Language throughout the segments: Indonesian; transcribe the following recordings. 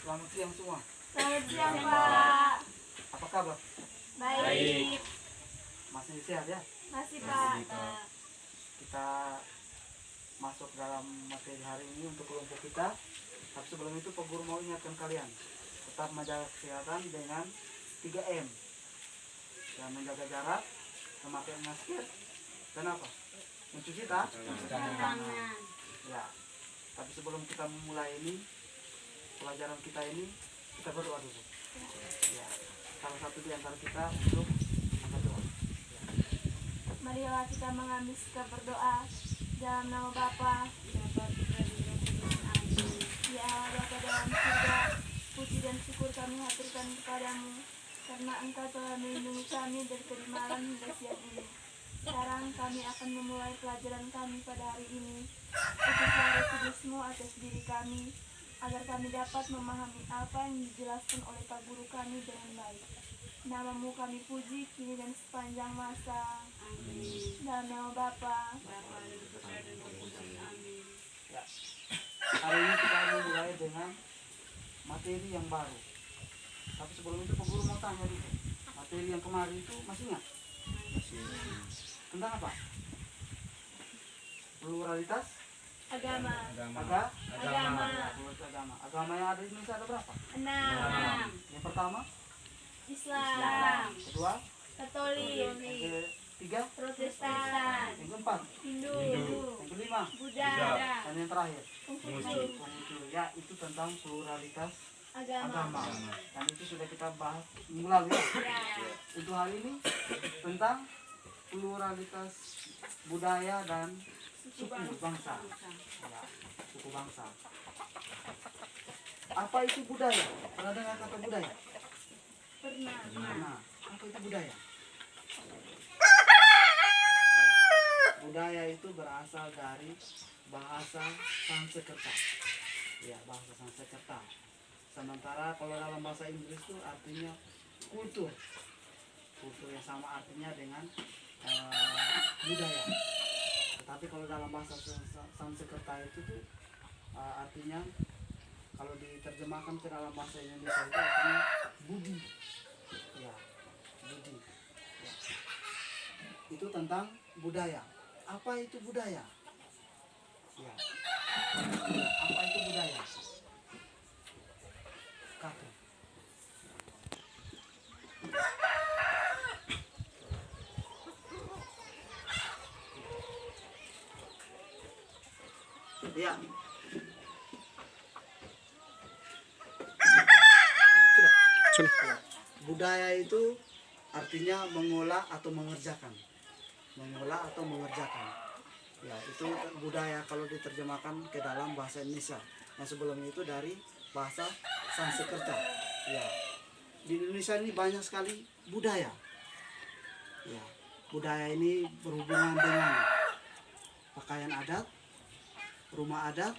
Selamat siang semua. Selamat siang, Pak. Apa kabar? Baik. Masih sehat ya? Masih, Pak. Kita masuk dalam materi hari ini untuk kelompok kita. Tapi sebelum itu Pak Guru mau ingatkan kalian tetap menjaga kesehatan dengan 3M. Dan menjaga jarak, memakai masker, dan apa? Mencuci tangan. Ya. Tapi sebelum kita memulai ini, pelajaran kita ini, kita berdoa dulu. Ya. Salah satu di antara kita untuk berdoa. Marilah kita mengambil sikap berdoa dalam nama Bapa, ya Allah Bapa dalam surga. Puji dan syukur kami haturkan kepadamu, karena Engkau telah melindungi kami dari tadi malam hingga siang ini. Sekarang kami akan memulai pelajaran kami pada hari ini. Utuslah Roh Kudus-Mu atas diri kami, agar kami dapat memahami apa yang dijelaskan oleh Pak Guru kami dengan baik. Namamu kami puji kini dan sepanjang masa. Amin. Dalam nama Bapa. Ya. Hari ini kita memulai dengan materi yang baru. Tapi sebelum itu Pak Guru mau tanya dulu. Materi yang kemarin itu masih ingat? Tentang apa? Pluralitas Agama. Agama. Agama yang ada di Indonesia ada berapa? 6. Yang pertama, Islam. kedua, Katolik. yang ketiga, Protestan. yang keempat, Hindu. yang kelima, Buddha. dan yang terakhir, Konghucu. Konghucu. Ya, itu tentang pluralitas Agama. agama. Dan itu sudah kita bahas minggu lalu ya. Ya. Untuk hari ini tentang pluralitas budaya dan suku bangsa. Ya, suku bangsa. Apa itu budaya? Pernah dengar kata budaya? Pernah. Nah, apa itu budaya? Budaya itu berasal dari bahasa Sanskerta. Ya, bahasa Sanskerta. Sementara kalau dalam bahasa Inggris itu artinya kultur. Kultur yang sama artinya dengan budaya. Tetapi kalau dalam bahasa Sanskerta itu tuh artinya kalau diterjemahkan ke dalam bahasa Indonesia itu artinya budi. Ya, budi. Ya. Itu tentang budaya. Apa itu budaya? Ya. Apa itu budaya? Kata. Ya. Sudah. Ya. Budaya itu artinya mengolah atau mengerjakan. Mengolah atau mengerjakan. Ya, itu budaya kalau diterjemahkan ke dalam bahasa Indonesia. Yang sebelumnya itu dari bahasa Sanskerta. Ya. Di Indonesia ini banyak sekali budaya. Ya. Budaya ini berhubungan dengan pakaian adat, rumah adat,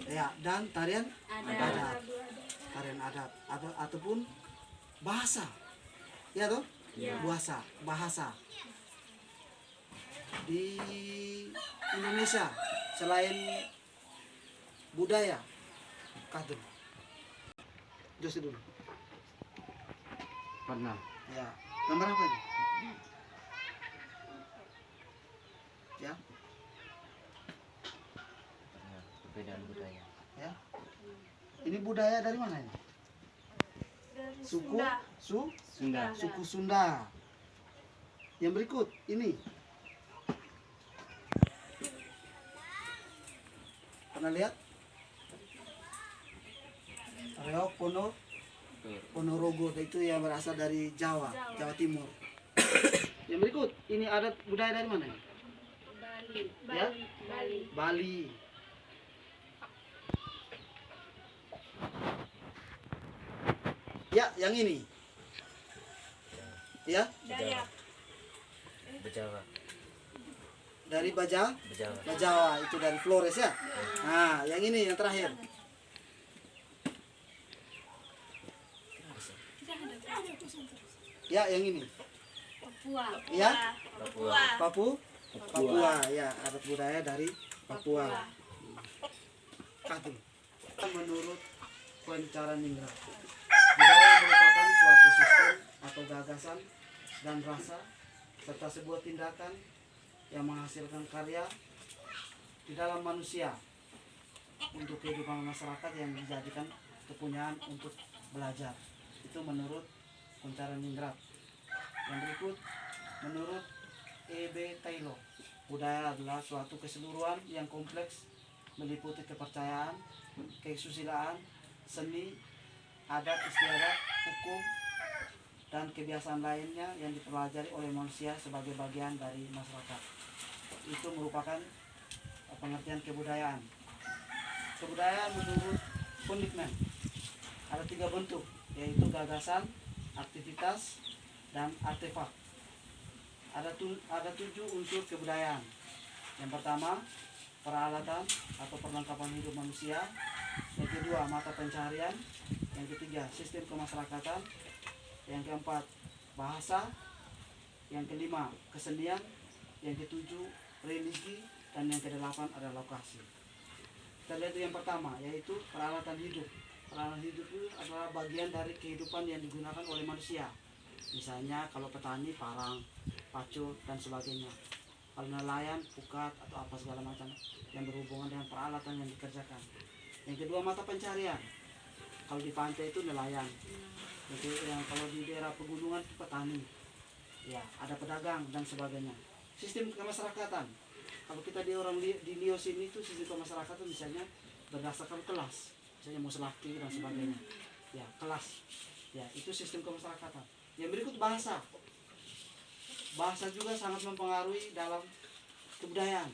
ya, dan tarian adat. Tarian adat ataupun bahasa. Ya toh? Ya. Bahasa. Di Indonesia selain budaya, kadun. Jose dulu. Pernah. Ya. Gambar apa ini? Ya. Perbedaan budaya. Ya. Ini budaya dari mana ini? Dari Suku Sunda. Suku Sunda. Yang berikut ini. Pernah lihat? Reok Ponorogo itu yang berasal dari Jawa Timur. Yang berikut, ini adat budaya dari mana? Ya? Bali. Ya, yang ini. Ya, Dayak. Bejawa. dari Bejawa. Bajawa, itu dari Flores ya. Nah, yang ini yang terakhir. Ya, yang ini. Papua. Ya, Papua. Papua. Ya, adat budaya dari Papua. Kadu. Menurut Pancaraningrat. Budaya merupakan suatu sistem atau gagasan dan rasa serta sebuah tindakan yang menghasilkan karya di dalam manusia untuk kehidupan masyarakat yang dijadikan kepunyaan untuk belajar. Itu menurut Pancaraningrat. Yang berikut menurut E.B. Taylor, budaya adalah suatu keseluruhan yang kompleks meliputi kepercayaan, kesusilaan, seni, adat istiadat, hukum, dan kebiasaan lainnya yang dipelajari oleh manusia sebagai bagian dari masyarakat. Itu merupakan pengertian kebudayaan. Kebudayaan menurut Fundikmen ada 3 bentuk, yaitu gagasan, aktivitas, dan artefak. Ada 7 unsur kebudayaan. Yang pertama, peralatan atau perlengkapan hidup manusia. Yang kedua, mata pencaharian. Yang ketiga, sistem kemasyarakatan. Yang keempat, bahasa. Yang kelima, kesenian. Yang ketujuh, religi. Dan yang kedelapan adalah lokasi. Kita lihat yang pertama, yaitu peralatan hidup. Peralatan hidup itu adalah bagian dari kehidupan yang digunakan oleh manusia. Misalnya kalau petani, parang, pacul, dan sebagainya. Kalau nelayan, pukat, atau apa segala macam yang berhubungan dengan peralatan yang dikerjakan. Yang kedua, mata pencarian. Kalau di pantai itu nelayan. Yang kalau di daerah pegunungan itu petani. Ya, ada pedagang dan sebagainya. Sistem kemasyarakatan. Kalau kita di di Lio sini itu sistem kemasyarakatan misalnya berdasarkan kelas. Misalnya muslaki dan sebagainya. Ya, kelas. Ya, itu sistem kemasyarakatan. Yang berikut bahasa. Bahasa juga sangat mempengaruhi dalam kebudayaan.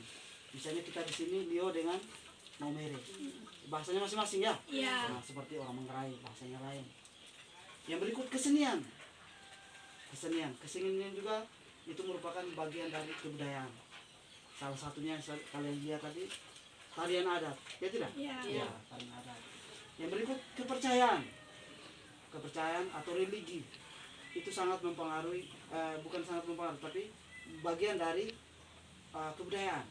Misalnya kita di sini Lio dengan Maumere. Bahasanya masing-masing ya? Iya. Nah, seperti orang Manggarai, bahasanya lain. Yang berikut kesenian. Kesenian juga itu merupakan bagian dari kebudayaan. Salah satunya yang kalian lihat tadi, tarian adat. Ya tidak? Iya. Ya, tarian adat. Yang berikut kepercayaan. Kepercayaan atau religi. Itu sangat mempengaruhi, bukan sangat mempengaruhi, tapi bagian dari kebudayaan.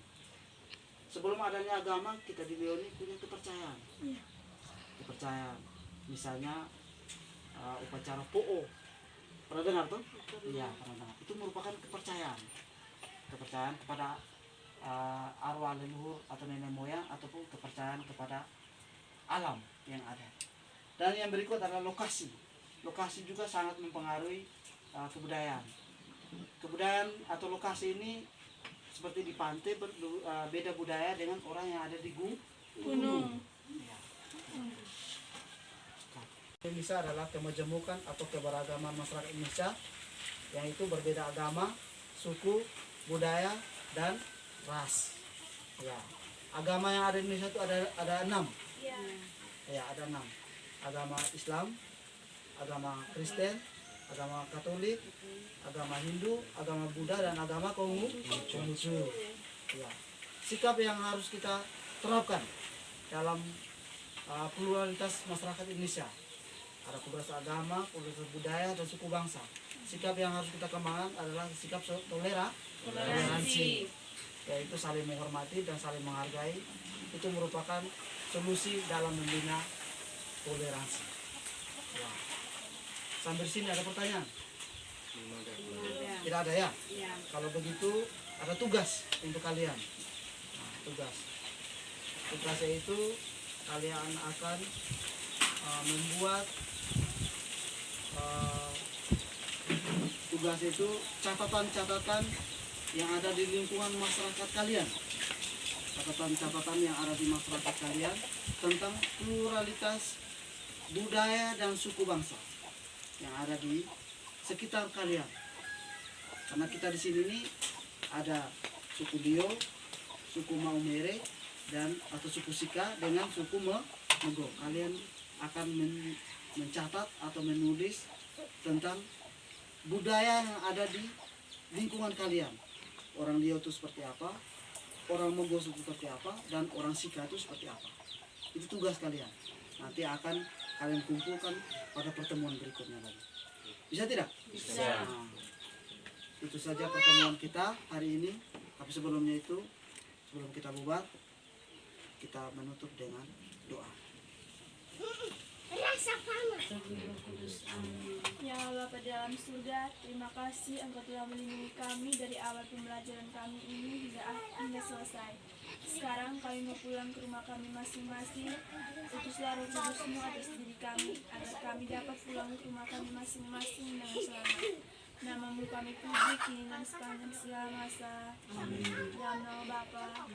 Sebelum adanya agama, kita di Leo ini punya kepercayaan. Kepercayaan. Misalnya upacara Po'o. Pernah dengar tuh? Iya, pernah dengar. Itu merupakan kepercayaan. Kepercayaan kepada arwah leluhur atau nenek moyang, ataupun kepercayaan kepada alam yang ada. Dan yang berikut adalah lokasi. Lokasi juga sangat mempengaruhi kebudayaan. Kebudayaan atau lokasi ini seperti di pantai beda budaya dengan orang yang ada di gunung. Ya. Indonesia adalah kemajemukan atau keberagaman masyarakat Indonesia, yang itu berbeda agama, suku, budaya, dan ras. Ya. Agama yang ada di Indonesia itu ada 6. Ya, ada 6. Agama Islam, agama Kristen, agama Katolik, agama Hindu, agama Buddha, dan agama Konghucu. Ya. Sikap yang harus kita terapkan dalam pluralitas masyarakat Indonesia. Ada pluralitas agama, pluralitas budaya, dan suku bangsa. Sikap yang harus kita kembangkan adalah sikap toleransi, yaitu saling menghormati dan saling menghargai. Itu merupakan solusi dalam membina toleransi. Ya. Sampai sini ada pertanyaan? Tidak ada ya? Kalau begitu ada tugas untuk kalian. Nah, tugasnya itu kalian akan membuat tugas itu catatan-catatan yang ada di lingkungan masyarakat kalian. Catatan-catatan yang ada di masyarakat kalian tentang pluralitas budaya dan suku bangsa yang ada di sekitar kalian. Karena kita di sini nih ada suku Dio, suku Maumere, dan atau suku Sika dengan suku Mego. Kalian akan mencatat atau menulis tentang budaya yang ada di lingkungan kalian. Orang Dio itu seperti apa, orang Mego seperti apa, dan orang Sika itu seperti apa. Itu tugas kalian. Nanti akan kalian kumpulkan pada pertemuan berikutnya lagi. Bisa tidak? Bisa. Nah, itu saja pertemuan kita hari ini. Tapi sebelumnya itu, sebelum kita bubar, kita menutup dengan doa. Ya Allah pada dalam surga, terima kasih Engkau telah melindungi kami dari awal pembelajaran kami ini hingga selesai. Sekarang kami mau pulang ke rumah kami masing-masing. Utuslah Roh Kudus-Mu atas diri kami, agar kami dapat pulang ke rumah kami masing-masing dengan selamat. Namamu kami puji kini dan sepanjang segala masa. Dalam nama Bapa,